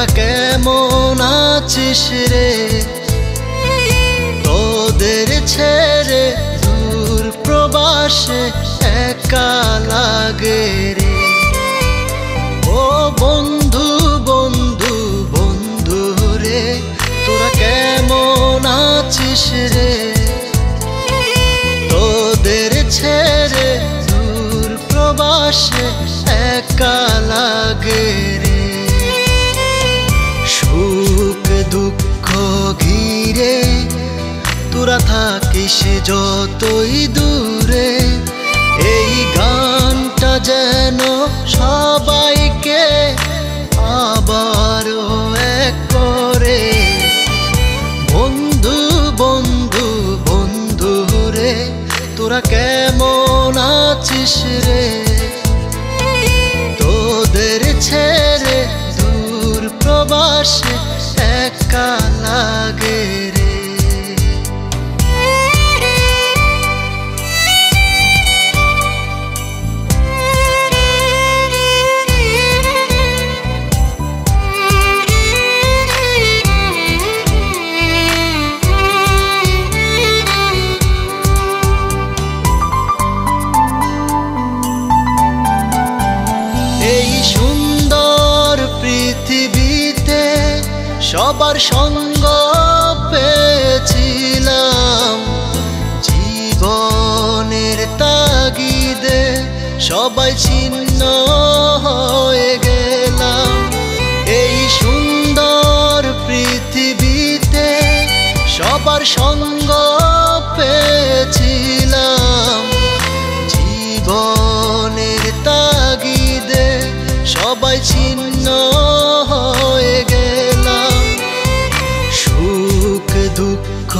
তোরা কেমন আছিস রে? তোদের ছেড়ে দূর প্রবাসে একা লাগে রে। ও বন্ধু বন্ধু বন্ধু রে, তোরা কেমন আছিস রে? তোদের ছেড়ে দূর প্রবাসে একা লাগে রে। সুখ দুঃখ ঘিরে তোরা থাকিস যতই দূরে, এই গানটা যেন সবাইকে আবারও এক করে। বন্ধু বন্ধু বন্ধু রে, তোরা কেমন আছিস রে? তোদের ছেড়ে দূর প্রবাসে একা লাগে রে। এই সুন্দর পৃথিবীতে সবার সঙ্গ পেয়েছিলাম, জীবনের তাগিদে সবাই ছিন্ন হয়ে গেলাম। এই সুন্দর পৃথিবীতে সবার সঙ্গ পেয়েছিলাম, জীবনের তাগিদে সবাই ছিন্ন হয়ে গেলাম। সুখ দুঃখ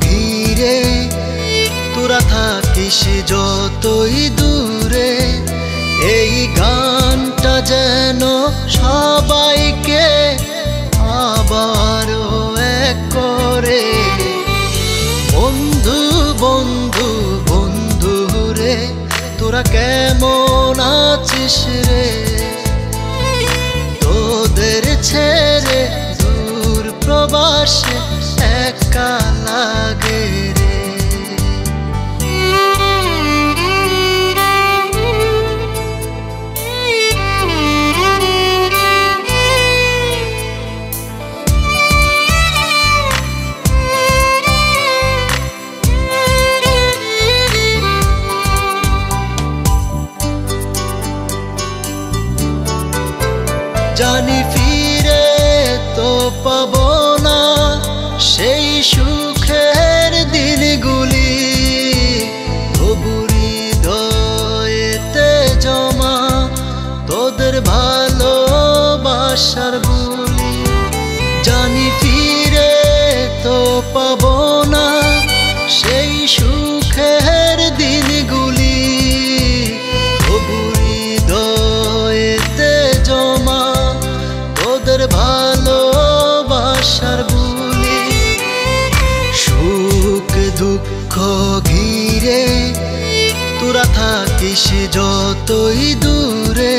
ঘিরে তোরা থাকিস যতই দূরে, এই গানটা যেন সবাইকে আবারও এক করে। বন্ধু বন্ধু বন্ধু রে, তোরা কেমন আছিস রে? তোদের ছেড়ে দূর প্রবাসে একা লাগে রে। জানি ফিরে তো পাবো না সেই সুখের দিনগুলি, তবু হৃদয়েতে জমা তোদের ভালোবাসার বুলি। জানি ফিরে তো পাবো না সেই সুখের দিনগুলি, তবু হৃদয়েতে জমা তোদের ভালোবাসার বুলি। সুখ দুঃখ ঘিরে তোরা থাকিস যতই দূরে,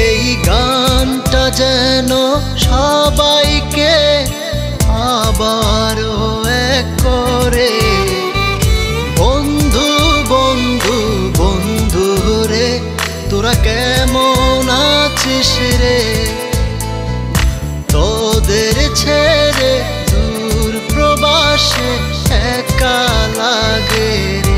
এই গানটা যেন সবাইকে আবারও এক করে। বন্ধু বন্ধু বন্ধু রে, তোরা কেমন আছিস রে? তোদের ছেড়ে দূর প্রবাসে একা লাগে রে।